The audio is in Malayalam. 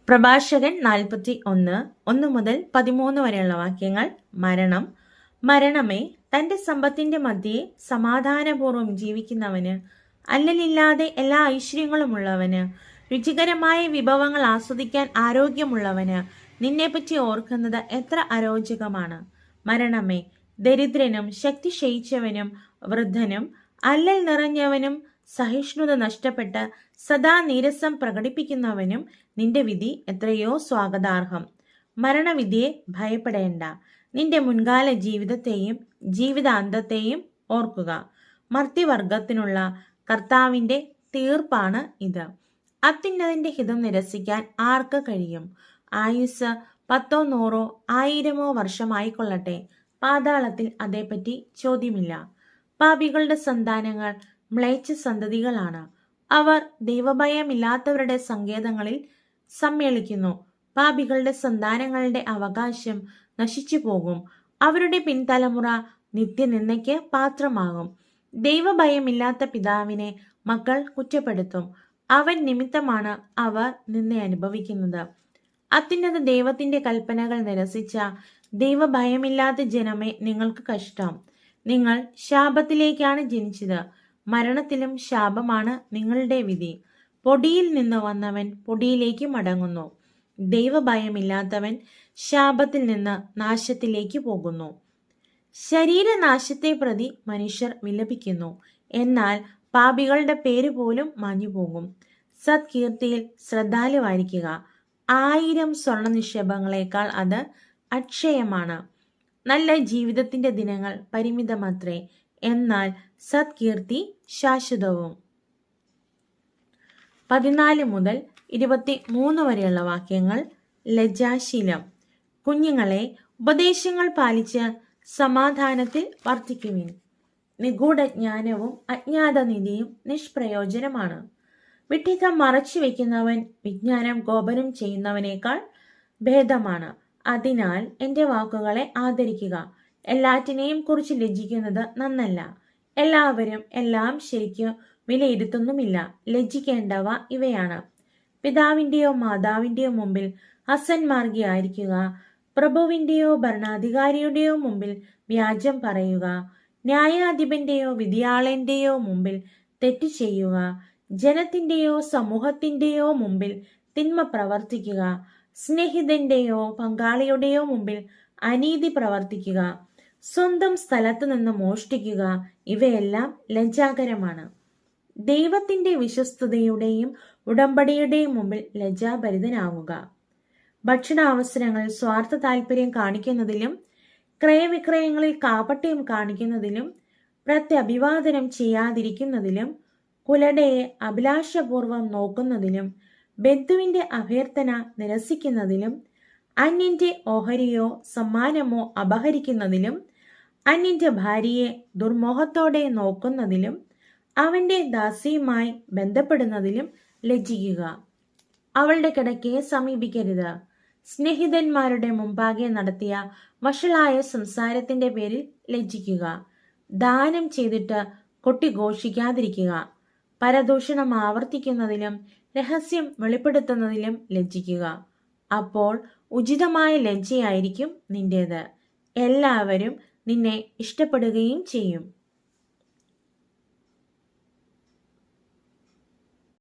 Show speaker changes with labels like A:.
A: പ്രഭാഷകൻ 41 മുതൽ 13 വരെയുള്ള വാക്യങ്ങൾ. മരണമേ, തന്റെ സമ്പത്തിന്റെ മധ്യേ സമാധാനപൂർവ്വം ജീവിക്കുന്നവന്, അല്ലലില്ലാതെ എല്ലാ ഐശ്വര്യങ്ങളുമുള്ളവന്, രുചികരമായ വിഭവങ്ങൾ ആസ്വദിക്കാൻ ആരോഗ്യമുള്ളവന്, നിന്നെപ്പറ്റി ഓർക്കുന്നത് എത്ര അരോചകമാണ്. മരണമേ, ദരിദ്രനും ശക്തി ക്ഷയിച്ചവനും വൃദ്ധനും അല്ലൽ നിറഞ്ഞവനും സഹിഷ്ണുത നഷ്ടപ്പെട്ട് സദാ നീരസം പ്രകടിപ്പിക്കുന്നവനും നിന്റെ വിധി എത്രയോ സ്വാഗതാർഹം. മരണവിധിയെ ഭയപ്പെടേണ്ട. നിന്റെ മുൻകാല ജീവിതത്തെയും ജീവിതാന്തത്തെയും ഓർക്കുക. മർത്യവർഗത്തിനുള്ള കർത്താവിന്റെ തീർപ്പാണ് ഇത്. അത്യുന്നതിന്റെ ഹിതം നിരസിക്കാൻ ആർക്ക് കഴിയും? ആയുസ് 10 100 1000 വർഷമായിക്കൊള്ളട്ടെ, പാതാളത്തിൽ അതേപ്പറ്റി ചോദ്യമില്ല. പാപികളുടെ സന്താനങ്ങൾ മ്ലേച്ഛ സന്തതികളാണ്. അവർ ദൈവഭയമില്ലാത്തവരുടെ സങ്കേതങ്ങളിൽ സമ്മേളിക്കുന്നു. പാപികളുടെ സന്താനങ്ങളുടെ അവകാശം നശിച്ചു പോകും. അവരുടെ പിൻതലമുറ നിത്യനിന്ദയ്ക്ക് പാത്രമാകും. ദൈവഭയമില്ലാത്ത പിതാവിനെ മക്കൾ കുറ്റപ്പെടുത്തും. അവൻ നിമിത്തമാണ് അവർ നിന്ന അനുഭവിക്കുന്നത്. അത്യുന്നത ദൈവത്തിന്റെ കൽപ്പനകൾ നിരസിച്ച ദൈവഭയമില്ലാത്ത ജനമേ, നിങ്ങൾക്ക് കഷ്ടം. നിങ്ങൾ ശാപത്തിലേക്കാണ് ജനിച്ചത്. മരണത്തിലും ശാപമാണ് നിങ്ങളുടെ വിധി. പൊടിയിൽ നിന്ന് വന്നവൻ പൊടിയിലേക്ക് മടങ്ങുന്നു. ദൈവഭയമില്ലാത്തവൻ ശാപത്തിൽ നിന്ന് നാശത്തിലേക്ക് പോകുന്നു. ശരീരനാശത്തെ പ്രതി മനുഷ്യർ വിലപിക്കുന്നു, എന്നാൽ പാപികളുടെ പേര് പോലും മാഞ്ഞുപോകും. സത്കീർത്തിയിൽ ശ്രദ്ധാലുവായിരിക്കുക. 1000 സ്വർണ്ണ നിക്ഷേപങ്ങളെക്കാൾ അത് അക്ഷയമാണ്. നല്ല ജീവിതത്തിന്റെ ദിനങ്ങൾ പരിമിതമത്രേ, എന്നാൽ സത്കീർത്തി ശാശ്വതവും. 14 മുതൽ 23 വരെയുള്ള വാക്യങ്ങൾ. ലജ്ജാശീലം. കുഞ്ഞുങ്ങളെ, ഉപദേശങ്ങൾ പാലിച്ച് സമാധാനത്തിൽ വർദ്ധിക്കുവിൻ. നിഗൂഢ ജ്ഞാനവും അജ്ഞാതനിധിയും നിഷ്പ്രയോജനമാണ്. വിഡ്ഢിത്തം മറച്ചു വയ്ക്കുന്നവൻ വിജ്ഞാനം ഗോപനം ചെയ്യുന്നവനേക്കാൾ ഭേദമാണ്. അതിനാൽ എന്റെ വാക്കുകളെ ആദരിക്കുക. എല്ലാറ്റിനെയും കുറിച്ച് ലജ്ജിക്കുന്നത് നന്നല്ല. എല്ലാവരും എല്ലാം ശരിക്കും വിലയിരുത്തുന്നുമില്ല. ലജ്ജിക്കേണ്ടവ ഇവയാണ്: പിതാവിന്റെയോ മാതാവിന്റെയോ മുമ്പിൽ അസന്മാർഗിയായിരിക്കുക, പ്രഭുവിന്റെയോ ഭരണാധികാരിയുടെയോ മുമ്പിൽ വ്യാജം പറയുക, ന്യായാധിപന്റെയോ വിധിയാളന്റെയോ മുമ്പിൽ തെറ്റ് ചെയ്യുക, ജനത്തിന്റെയോ സമൂഹത്തിന്റെയോ മുമ്പിൽ തിന്മ പ്രവർത്തിക്കുക, സ്നേഹിതന്റെയോ പങ്കാളിയുടെയോ മുമ്പിൽ അനീതി പ്രവർത്തിക്കുക, സ്വന്തം സ്ഥലത്തു നിന്ന് മോഷ്ടിക്കുക. ഇവയെല്ലാം ലജ്ജാകരമാണ്. ദൈവത്തിന്റെ വിശ്വസ്തതയുടെയും ഉടമ്പടിയുടെയും മുമ്പിൽ ലജ്ജാഭരിതനാവുക. ഭക്ഷണാവസരങ്ങളിൽ സ്വാർത്ഥ താല്പര്യം കാണിക്കുന്നതിലും ക്രയവിക്രയങ്ങളിൽ കാപട്യം കാണിക്കുന്നതിലും പ്രത്യഭിവാദനം ചെയ്യാതിരിക്കുന്നതിലും കുലടയെ അഭിലാഷപൂർവം നോക്കുന്നതിലും ബന്ധുവിന്റെ അഭ്യർത്ഥന നിരസിക്കുന്നതിലും അന്യന്റെ ഓഹരിയോ സമ്മാനമോ അപഹരിക്കുന്നതിലും അന്യന്റെ ഭാര്യയെ ദുർമോഹത്തോടെ നോക്കുന്നതിലും അവന്റെ ദാസിയുമായി ബന്ധപ്പെടുന്നതിലും ലജ്ജിക്കുക. അവളുടെ കിടക്കയെ സമീപിക്കരുത്. സ്നേഹിതന്മാരുടെ മുമ്പാകെ നടത്തിയ വഷളായ സംസാരത്തിന്റെ പേരിൽ ലജ്ജിക്കുക. ദാനം ചെയ്തിട്ട് കൊട്ടിഘോഷിക്കാതിരിക്കുക. പരദൂഷണം ആവർത്തിക്കുന്നതിലും രഹസ്യം വെളിപ്പെടുത്തുന്നതിലും ലജ്ജിക്കുക. അപ്പോൾ ഉചിതമായ ലജ്ജയായിരിക്കും നിന്റേത്. എല്ലാവരും നിന്നെ ഇഷ്ടപ്പെടുകയും ചെയ്യും.